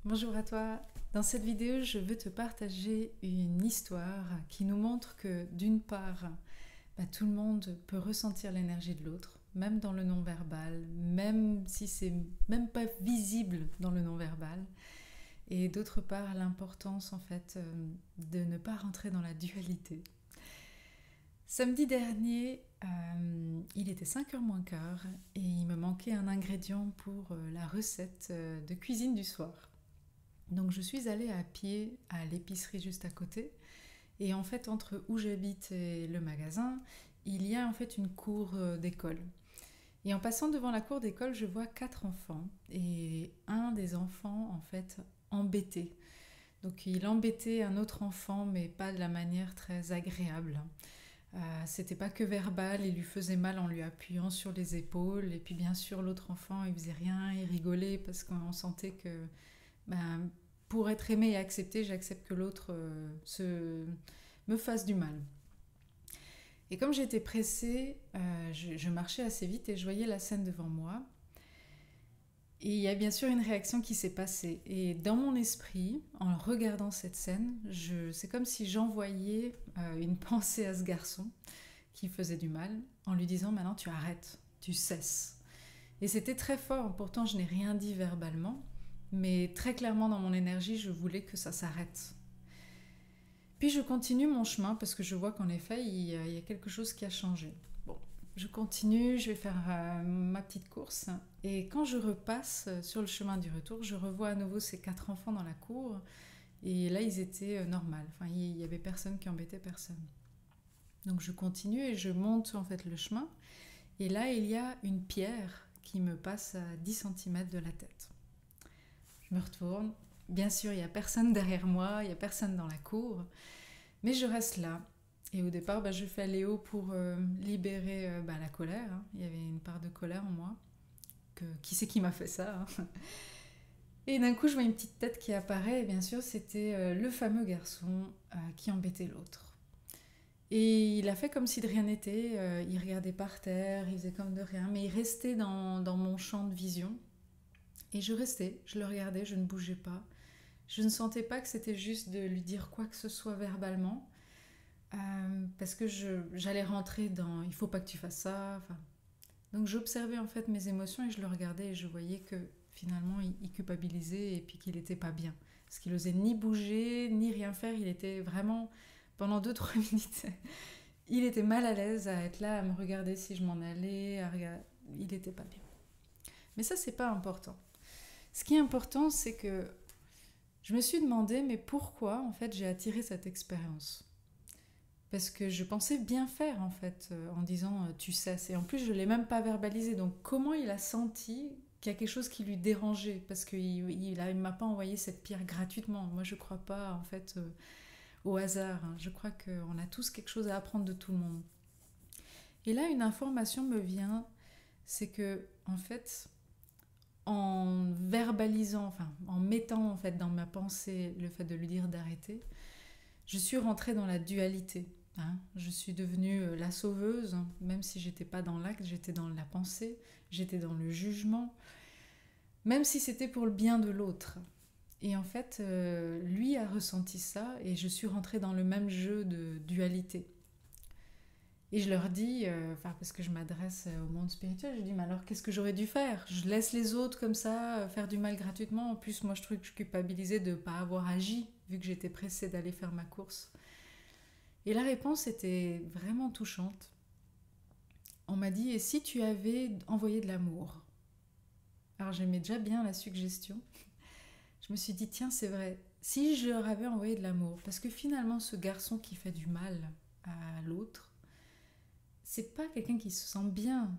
Bonjour à toi. Dans cette vidéo, je veux te partager une histoire qui nous montre que d'une part, tout le monde peut ressentir l'énergie de l'autre, même dans le non-verbal, même si c'est même pas visible dans le non-verbal. Et d'autre part, l'importance en fait de ne pas rentrer dans la dualité. Samedi dernier, il était 5h moins quart et il me manquait un ingrédient pour la recette de cuisine du soir. Donc je suis allée à pied à l'épicerie juste à côté. Et en fait, entre où j'habite et le magasin, il y a en fait une cour d'école. Et en passant devant la cour d'école, je vois 4 enfants. Et un des enfants, en fait, embêté. Donc il embêtait un autre enfant, mais pas de la manière très agréable. C'était pas que verbal, il lui faisait mal en lui appuyant sur les épaules. Et puis bien sûr, l'autre enfant, il faisait rien, il rigolait parce qu'on sentait que ben, pour être aimé et accepté, j'accepte que l'autre me fasse du mal. Et comme j'étais pressée, je marchais assez vite et je voyais la scène devant moi. Et il y a bien sûr une réaction qui s'est passée. Et dans mon esprit, en regardant cette scène, c'est comme si j'envoyais une pensée à ce garçon qui faisait du mal, en lui disant maintenant tu arrêtes, tu cesses. Et c'était très fort, pourtant je n'ai rien dit verbalement, mais très clairement dans mon énergie, je voulais que ça s'arrête. Puis je continue mon chemin parce que je vois qu'en effet, il y a quelque chose qui a changé. Bon, je continue, je vais faire ma petite course. Et quand je repasse sur le chemin du retour, je revois à nouveau ces 4 enfants dans la cour. Et là, ils étaient normaux. Enfin, il n'y avait personne qui embêtait personne. Donc je continue et je monte en fait le chemin. Et là, il y a une pierre qui me passe à 10 cm de la tête. Je me retourne. Bien sûr, il n'y a personne derrière moi, il n'y a personne dans la cour. Mais je reste là. Et au départ, je fais Léo pour libérer la colère. Hein. Il y avait une part de colère en moi. Qui c'est qui m'a fait ça hein. Et d'un coup, je vois une petite tête qui apparaît. Et bien sûr, c'était le fameux garçon qui embêtait l'autre. Et il a fait comme si de rien n'était. Il regardait par terre, il faisait comme de rien. Mais il restait dans mon champ de vision. Et je restais, je le regardais, je ne bougeais pas. Je ne sentais pas que c'était juste de lui dire quoi que ce soit verbalement. Parce que j'allais rentrer dans il faut pas que tu fasses ça. Enfin, donc j'observais en fait mes émotions et je le regardais et je voyais que finalement il culpabilisait et puis qu'il était pas bien. Parce qu'il osait ni bouger, ni rien faire. Il était vraiment, pendant 2-3 minutes, il était mal à l'aise à être là, à me regarder si je m'en allais. Il était pas bien. Mais ça, c'est pas important. Ce qui est important, c'est que je me suis demandé, mais pourquoi en fait j'ai attiré cette expérience? Parce que je pensais bien faire en fait, en disant tu cesses. Et en plus, je ne l'ai même pas verbalisé. Donc comment il a senti qu'il y a quelque chose qui lui dérangeait? Parce qu'il ne m'a pas envoyé cette pierre gratuitement. Moi, je ne crois pas en fait au hasard. Hein. Je crois qu'on a tous quelque chose à apprendre de tout le monde. Et là, une information me vient, c'est que en fait, en verbalisant, enfin en mettant en fait dans ma pensée le fait de lui dire d'arrêter, je suis rentrée dans la dualité. Hein. Je suis devenue la sauveuse, même si j'étais pas dans l'acte, j'étais dans la pensée, j'étais dans le jugement, même si c'était pour le bien de l'autre. Et en fait, lui a ressenti ça et je suis rentrée dans le même jeu de dualité. Et je leur dis, parce que je m'adresse au monde spirituel, je dis, mais alors qu'est-ce que j'aurais dû faire? Je laisse les autres comme ça faire du mal gratuitement. En plus, moi, je trouve que je culpabilisais de ne pas avoir agi, vu que j'étais pressée d'aller faire ma course. Et la réponse était vraiment touchante. On m'a dit, et si tu avais envoyé de l'amour? Alors j'aimais déjà bien la suggestion. Je me suis dit, tiens, c'est vrai, si je leur avais envoyé de l'amour, parce que finalement, ce garçon qui fait du mal à l'autre, c'est pas quelqu'un qui se sent bien.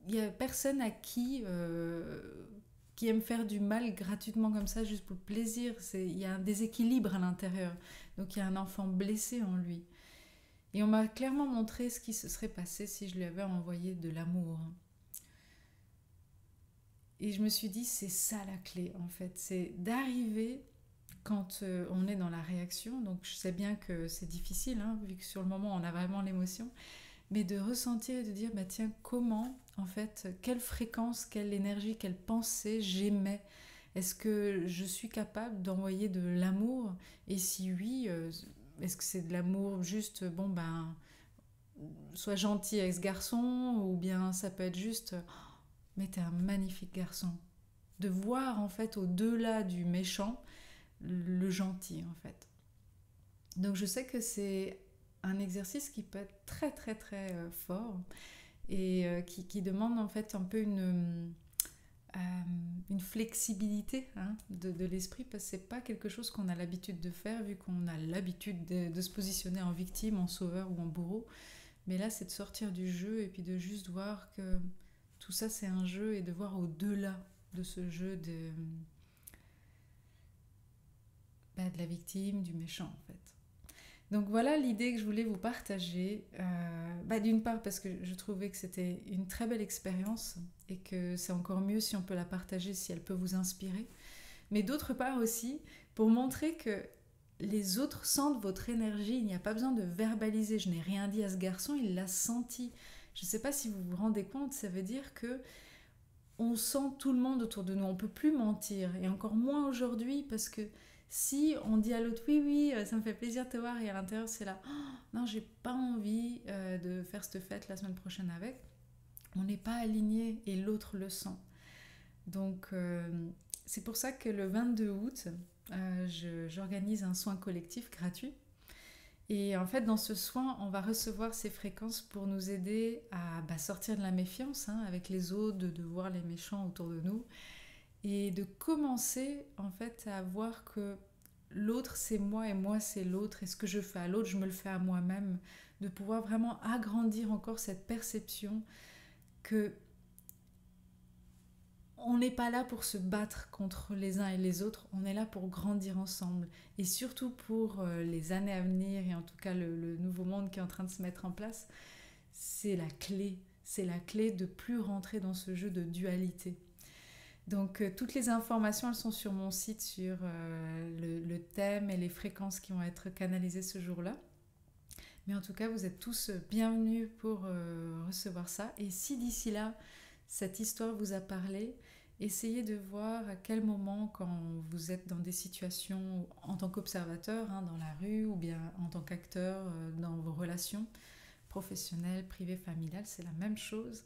Il y a personne à qui aime faire du mal gratuitement comme ça, juste pour le plaisir. Il y a un déséquilibre à l'intérieur. Donc il y a un enfant blessé en lui. Et on m'a clairement montré ce qui se serait passé si je lui avais envoyé de l'amour. Et je me suis dit, c'est ça la clé en fait. C'est d'arriver quand on est dans la réaction. Donc je sais bien que c'est difficile, hein, vu que sur le moment on a vraiment l'émotion. Mais de ressentir et de dire, tiens, comment, en fait, quelle fréquence, quelle énergie, quelle pensée j'émets Est-ce que je suis capable d'envoyer de l'amour? Et si oui, est-ce que c'est de l'amour juste, bon ben, sois gentil avec ce garçon, ou bien ça peut être juste, mais t'es un magnifique garçon. De voir en fait au-delà du méchant, le gentil en fait. Donc je sais que c'est un exercice qui peut être très très très fort et qui demande en fait un peu une flexibilité hein, de l'esprit, parce que c'est pas quelque chose qu'on a l'habitude de faire, vu qu'on a l'habitude de se positionner en victime, en sauveur ou en bourreau. Mais là, c'est de sortir du jeu et puis de juste voir que tout ça, c'est un jeu, et de voir au-delà de ce jeu de la victime, du méchant, en fait. Donc voilà l'idée que je voulais vous partager. D'une part parce que je trouvais que c'était une très belle expérience et que c'est encore mieux si on peut la partager, si elle peut vous inspirer. Mais d'autre part aussi pour montrer que les autres sentent votre énergie. Il n'y a pas besoin de verbaliser. Je n'ai rien dit à ce garçon, il l'a senti. Je ne sais pas si vous vous rendez compte, ça veut dire que on sent tout le monde autour de nous. On ne peut plus mentir. Et encore moins aujourd'hui, parce que si on dit à l'autre oui, oui, ça me fait plaisir de te voir, et à l'intérieur c'est là, oh, non, j'ai pas envie de faire cette fête la semaine prochaine avec, on n'est pas aligné et l'autre le sent. Donc c'est pour ça que le 22 août, j'organise un soin collectif gratuit. Et en fait, dans ce soin, on va recevoir ces fréquences pour nous aider à sortir de la méfiance hein, avec les autres, de voir les méchants autour de nous, et de commencer en fait à voir que l'autre c'est moi et moi c'est l'autre, et ce que je fais à l'autre, je me le fais à moi-même, de pouvoir vraiment agrandir encore cette perception que on n'est pas là pour se battre contre les uns et les autres, on est là pour grandir ensemble. Et surtout pour les années à venir, et en tout cas le nouveau monde qui est en train de se mettre en place, c'est la clé. C'est la clé de plus rentrer dans ce jeu de dualité. Donc toutes les informations, elles sont sur mon site, sur le thème et les fréquences qui vont être canalisées ce jour-là. Mais en tout cas, vous êtes tous bienvenus pour recevoir ça. Et si d'ici là, cette histoire vous a parlé, essayez de voir à quel moment, quand vous êtes dans des situations en tant qu'observateur, hein, dans la rue, ou bien en tant qu'acteur dans vos relations professionnelles, privées, familiales, c'est la même chose,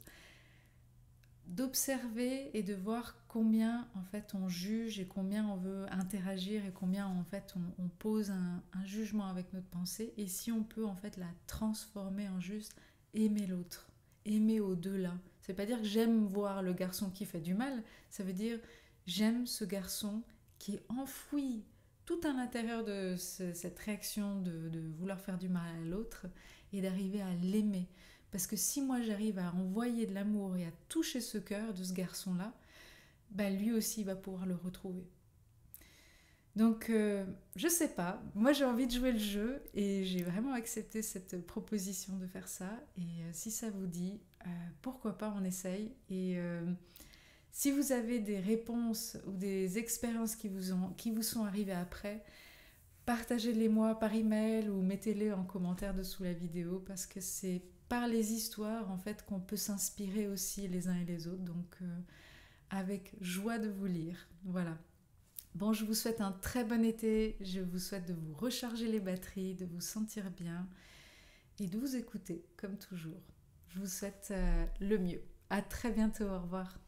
d'observer et de voir combien en fait on juge et combien on veut interagir, et combien en fait on pose un jugement avec notre pensée, et si on peut en fait la transformer en juste aimer l'autre, aimer au-delà. Ça veut pas dire que j'aime voir le garçon qui fait du mal, ça veut dire j'aime ce garçon qui est enfoui tout à l'intérieur de cette réaction de vouloir faire du mal à l'autre, et d'arriver à l'aimer. Parce que si moi j'arrive à envoyer de l'amour et à toucher ce cœur de ce garçon-là, lui aussi va pouvoir le retrouver. Donc je sais pas, moi j'ai envie de jouer le jeu, et j'ai vraiment accepté cette proposition de faire ça. Et si ça vous dit, pourquoi pas on essaye. Et si vous avez des réponses ou des expériences qui vous sont arrivées après, partagez-les moi par email ou mettez-les en commentaire dessous la vidéo, parce que c'est par les histoires en fait qu'on peut s'inspirer aussi les uns et les autres. Donc avec joie de vous lire. Voilà. Bon, je vous souhaite un très bon été, je vous souhaite de vous recharger les batteries, de vous sentir bien et de vous écouter comme toujours. Je vous souhaite le mieux. À très bientôt, au revoir.